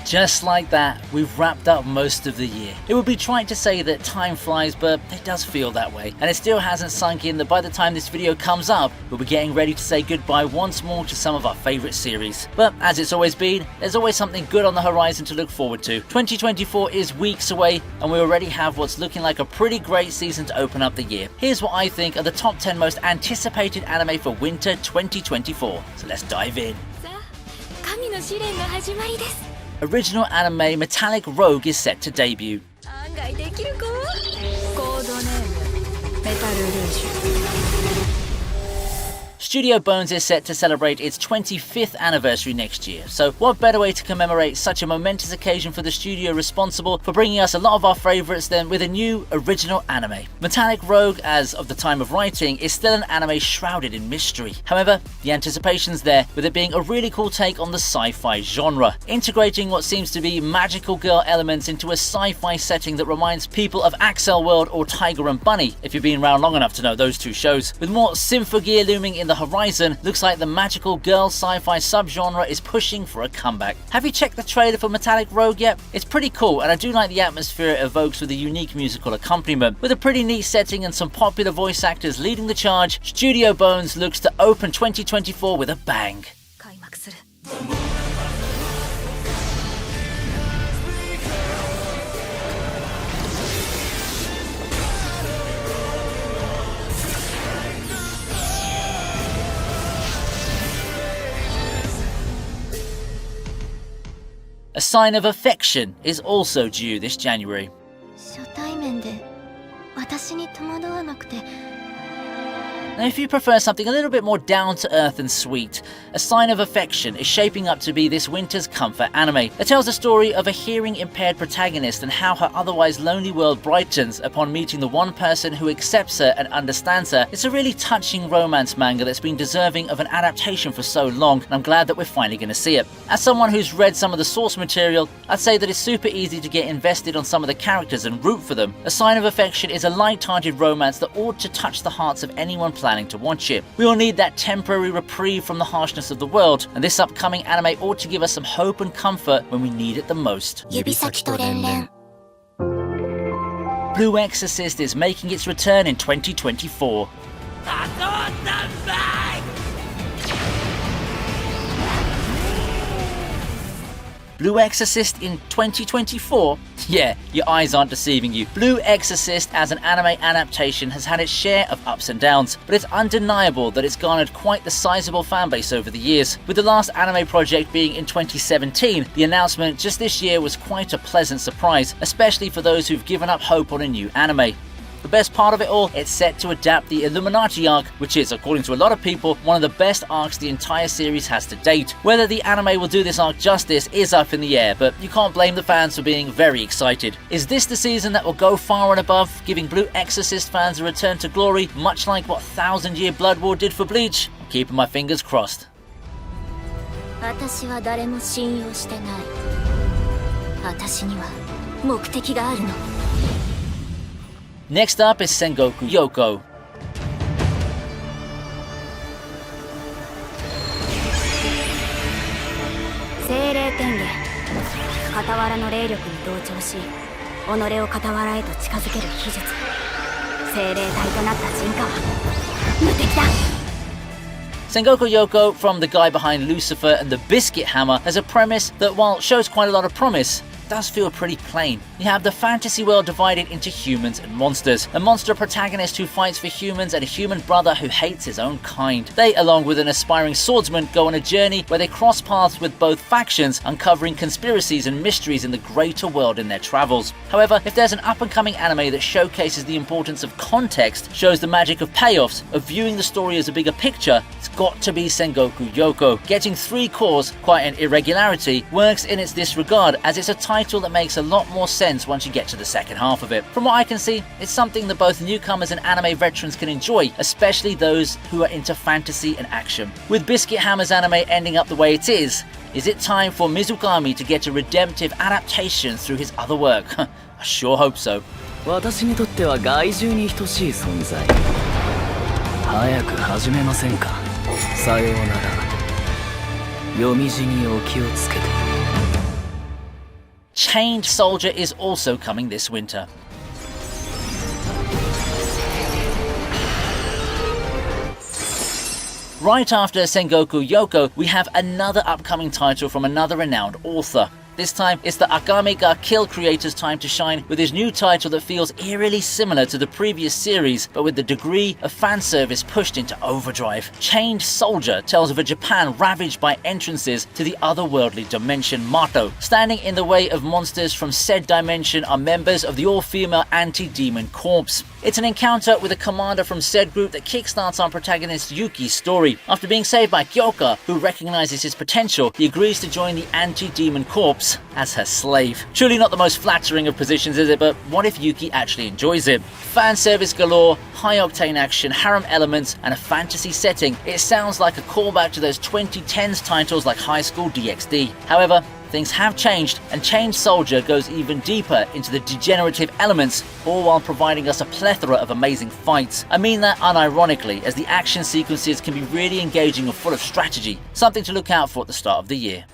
Just like that, we've wrapped up most of the year. It would be trite to say that time flies, but it does feel that way. And it still hasn't sunk in that by the time this video comes up, we'll be getting ready to say goodbye once more to some of our favourite series. But as it's always been, there's always something good on the horizon to look forward to. 2024 is weeks away, and we already have what's looking like a pretty great season to open up the year. Here's what I think are the top 10 most anticipated anime for winter 2024. So let's dive in. Original anime Metallic Rogue is set to debut. Studio Bones is set to celebrate its 25th anniversary next year, so what better way to commemorate such a momentous occasion for the studio responsible for bringing us a lot of our favourites than with a new original anime. Metallic Rogue, as of the time of writing, is still an anime shrouded in mystery. However, the anticipation's there, with it being a really cool take on the sci-fi genre, integrating what seems to be magical girl elements into a sci-fi setting that reminds people of Axel World or Tiger and Bunny, if you've been around long enough to know those two shows. With more Symphogear looming in the horizon, looks like the magical girl sci-fi subgenre is pushing for a comeback. Have you checked the trailer for Metallic Rogue yet? It's pretty cool, and I do like the atmosphere it evokes with a unique musical accompaniment. With a pretty neat setting and some popular voice actors leading the charge, Studio Bones looks to open 2024 with a bang. A Sign of Affection is also due this January. Now, if you prefer something a little bit more down to earth and sweet, A Sign of Affection is shaping up to be this winter's comfort anime. It tells the story of a hearing impaired protagonist and how her otherwise lonely world brightens upon meeting the one person who accepts her and understands her. It's a really touching romance manga that's been deserving of an adaptation for so long, and I'm glad that we're finally going to see it. As someone who's read some of the source material, I'd say that it's super easy to get invested on some of the characters and root for them. A Sign of Affection is a light-hearted romance that ought to touch the hearts of anyone planning to watch it. We all need that temporary reprieve from the harshness of the world, and this upcoming anime ought to give us some hope and comfort when we need it the most. Blue Exorcist is making its return in 2024. Blue Exorcist in 2024? Yeah, your eyes aren't deceiving you. Blue Exorcist as an anime adaptation has had its share of ups and downs, but it's undeniable that it's garnered quite the sizable fanbase over the years. With the last anime project being in 2017, the announcement just this year was quite a pleasant surprise, especially for those who've given up hope on a new anime. The best part of it all, it's set to adapt the Illuminati arc, which is, according to a lot of people, one of the best arcs the entire series has to date. Whether the anime will do this arc justice is up in the air, but you can't blame the fans for being very excited. Is this the season that will go far and above, giving Blue Exorcist fans a return to glory, much like what Thousand Year Blood War did for Bleach? I'm keeping my fingers crossed. Next up is Sengoku Yoko. Sengoku Yoko, from the guy behind Lucifer and the Biscuit Hammer, has a premise that, while shows quite a lot of promise, does feel pretty plain. You have the fantasy world divided into humans and monsters. A monster protagonist who fights for humans and a human brother who hates his own kind. They, along with an aspiring swordsman, go on a journey where they cross paths with both factions, uncovering conspiracies and mysteries in the greater world in their travels. However, if there's an up-and-coming anime that showcases the importance of context, shows the magic of payoffs, of viewing the story as a bigger picture, it's got to be Sengoku Yoko. Getting 3 cores, quite an irregularity, works in its disregard, as it's a title that makes a lot more sense once you get to the second half of it. From what I can see, it's something that both newcomers and anime veterans can enjoy, especially those who are into fantasy and action. With Biscuit Hammer's anime ending up the way it is it time for Mizukami to get a redemptive adaptation through his other work? I sure hope so. 私にとっては害獣に等しい存在。早く始めませんか。さようなら。読み字にお気をつけて。Chained Soldier is also coming this winter. Right after Sengoku Yoko, we have another upcoming title from another renowned author. This time, it's the Akame ga Kill creator's time to shine with his new title that feels eerily similar to the previous series, but with the degree of fan service pushed into overdrive. Chained Soldier tells of a Japan ravaged by entrances to the otherworldly dimension Mato. Standing in the way of monsters from said dimension are members of the all-female anti-demon corps. It's an encounter with a commander from said group that kickstarts our protagonist Yuki's story. After being saved by Kyoka, who recognizes his potential, he agrees to join the anti-demon corps as her slave. Truly not the most flattering of positions, is it? But what if Yuki actually enjoys it? Fan service galore, high-octane action, harem elements, and a fantasy setting. It sounds like a callback to those 2010s titles like High School DxD. However, things have changed, and Chained Soldier goes even deeper into the degenerative elements, all while providing us a plethora of amazing fights. I mean that unironically, as the action sequences can be really engaging and full of strategy, something to look out for at the start of the year.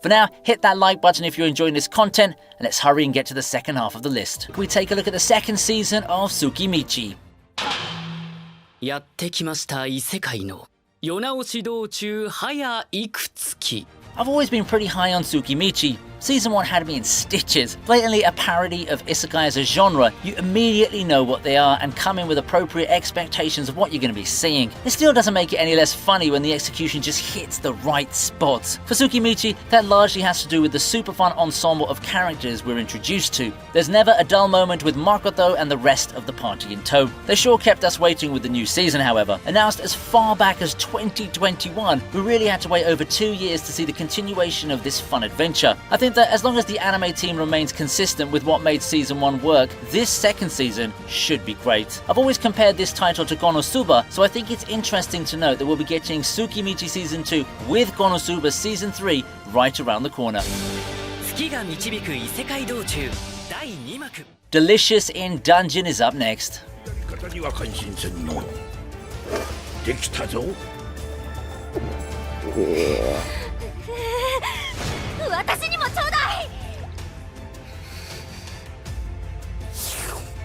For now, hit that like button if you're enjoying this content, and let's hurry and get to the second half of the list. Can we take a look at the second season of Tsukimichi? やってきました異世界の世直し道中早いくつき I've always been pretty high on Tsukimichi. Season 1 had me in stitches. Blatantly a parody of isekai as a genre, you immediately know what they are and come in with appropriate expectations of what you're going to be seeing. It still doesn't make it any less funny when the execution just hits the right spots. For Tsukimichi, that largely has to do with the super fun ensemble of characters we're introduced to. There's never a dull moment with Makoto and the rest of the party in tow. They sure kept us waiting with the new season, however. Announced as far back as 2021, we really had to wait over 2 years to see the continuation of this fun adventure. I think that as long as the anime team remains consistent with what made season 1 work, this second season should be great. I've always compared this title to Konosuba, so I think it's interesting to note that we'll be getting Tsukimichi season 2 with Konosuba season 3 right around the corner. 月が導く異世界道中第2幕 Delicious in Dungeon is up next. 方には感心せんの。できたぞ。私にもちょうだい。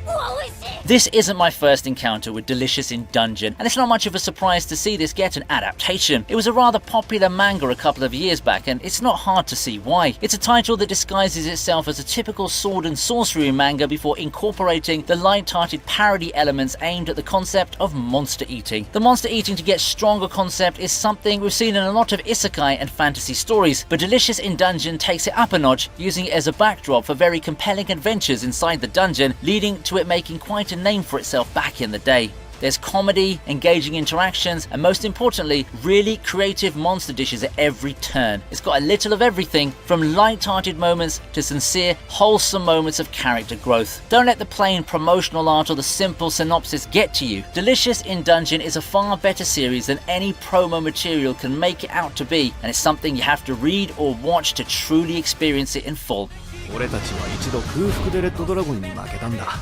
おいしい。 This isn't my first encounter with Delicious in Dungeon, and it's not much of a surprise to see this get an adaptation. It was a rather popular manga a couple of years back, and it's not hard to see why. It's a title that disguises itself as a typical sword and sorcery manga before incorporating the light-hearted parody elements aimed at the concept of monster eating. The monster eating to get stronger concept is something we've seen in a lot of isekai and fantasy stories, but Delicious in Dungeon takes it up a notch, using it as a backdrop for very compelling adventures inside the dungeon, leading to it making quite a name for itself back in the day. There's comedy, engaging interactions, and most importantly, really creative monster dishes at every turn. It's got a little of everything, from light-hearted moments to sincere, wholesome moments of character growth. Don't let the plain promotional art or the simple synopsis get to you. Delicious in Dungeon is a far better series than any promo material can make it out to be, and it's something you have to read or watch to truly experience it in full. 俺たちは一度空腹でレッドドラゴンに負けたんだ。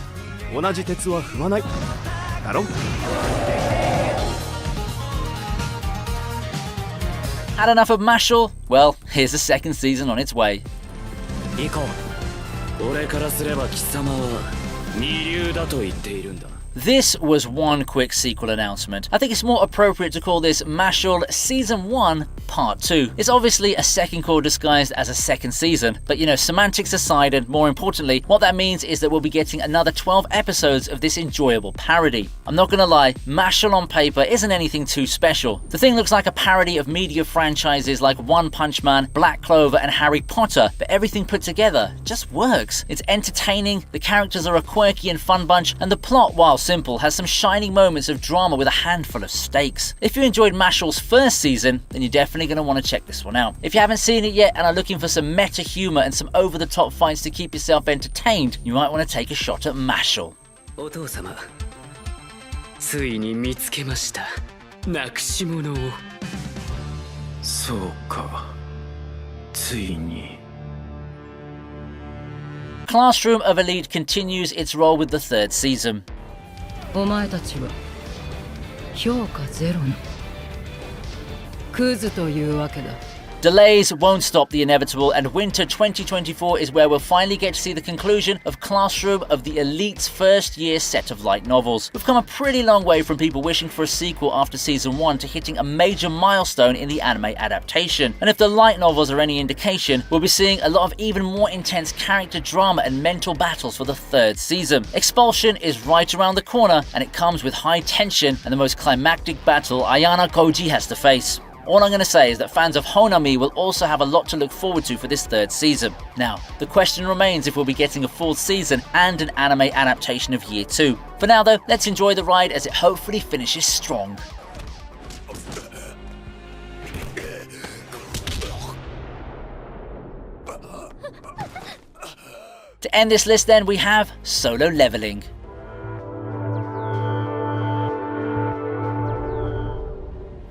同じ鉄は踏まない。だろ? Had enough of Mashle? Well, here's the second season on its way. 行こう俺からすれば貴様は二流だと言っているんだ This was one quick sequel announcement. I think it's more appropriate to call this Mashle Season 1 Part 2. It's obviously a second core disguised as a second season, but you know, semantics aside, and more importantly, what that means is that we'll be getting another 12 episodes of this enjoyable parody. I'm not gonna lie, Mashle on paper isn't anything too special. The thing looks like a parody of media franchises like One Punch Man, Black Clover, and Harry Potter, but everything put together just works. It's entertaining, the characters are a quirky and fun bunch, and the plot, while simple, has some shining moments of drama with a handful of stakes. If you enjoyed Mashle's first season, then you're definitely going to want to check this one out. If you haven't seen it yet and are looking for some meta humor and some over-the-top fights to keep yourself entertained, you might want to take a shot at Mashle. お父様ついに見つけましたなくし物をそうか。ついに。Classroom of Elite continues its role with the third season. お前たちは評価ゼロのクズというわけだ。 Delays won't stop the inevitable, and winter 2024 is where we'll finally get to see the conclusion of Classroom of the Elite's first year set of light novels. We've come a pretty long way from people wishing for a sequel after season 1 to hitting a major milestone in the anime adaptation. And if the light novels are any indication, we'll be seeing a lot of even more intense character drama and mental battles for the 3rd season. Expulsion is right around the corner, and it comes with high tension and the most climactic battle Ayana Koji has to face. All I'm going to say is that fans of Honami will also have a lot to look forward to for this 3rd season. Now, the question remains if we'll be getting a full season and an anime adaptation of Year 2. For now though, let's enjoy the ride as it hopefully finishes strong. To end this list then, we have Solo Leveling.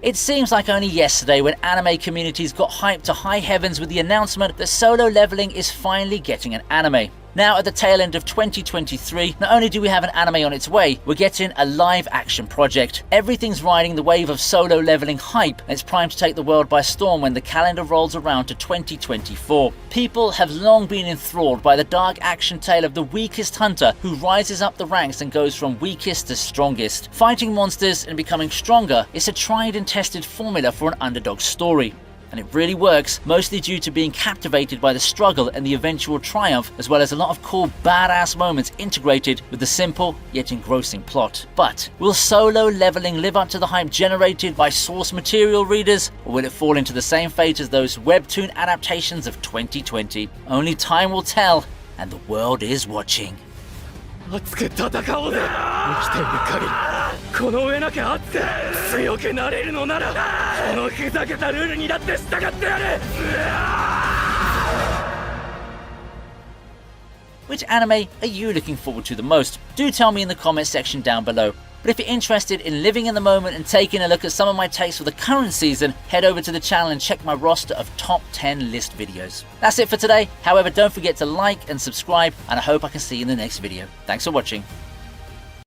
It seems like only yesterday when anime communities got hyped to high heavens with the announcement that Solo Leveling is finally getting an anime. Now at the tail end of 2023, not only do we have an anime on its way, we're getting a live action project. Everything's riding the wave of Solo Leveling hype, and it's primed to take the world by storm when the calendar rolls around to 2024. People have long been enthralled by the dark action tale of the weakest hunter who rises up the ranks and goes from weakest to strongest. Fighting monsters and becoming stronger is a tried and tested formula for an underdog story. And it really works, mostly due to being captivated by the struggle and the eventual triumph, as well as a lot of cool badass moments integrated with the simple yet engrossing plot. But will Solo Leveling live up to the hype generated by source material readers, or will it fall into the same fate as those webtoon adaptations of 2020? Only time will tell, and the world is watching. 熱く戦おうぜ。生きている限りこの上なきゃあって強くなれるのならこのふざけたルールにだって従ってやる。 Which anime are you looking forward to the most? Do tell me in the comments section down below. But if you're interested in living in the moment and taking a look at some of my takes for the current season, head over to the channel and check my roster of top 10 list videos. That's it for today. However, don't forget to like and subscribe, and I hope I can see you in the next video. Thanks for watching.